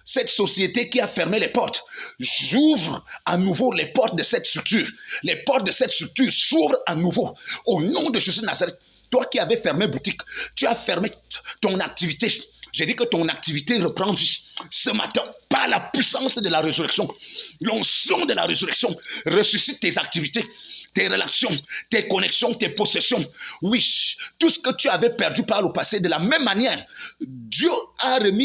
Cette société qui a fermé les portes, j'ouvre à nouveau les portes de cette structure. Les portes de cette structure s'ouvrent à nouveau. Au nom de Jésus de Nazareth, toi qui avais fermé boutique, tu as fermé ton activité. J'ai dit que ton activité reprend vie ce matin par la puissance de la résurrection. L'onction de la résurrection ressuscite tes activités, tes relations, tes connexions, tes possessions. Oui, tout ce que tu avais perdu par le passé, de la même manière, Dieu a remis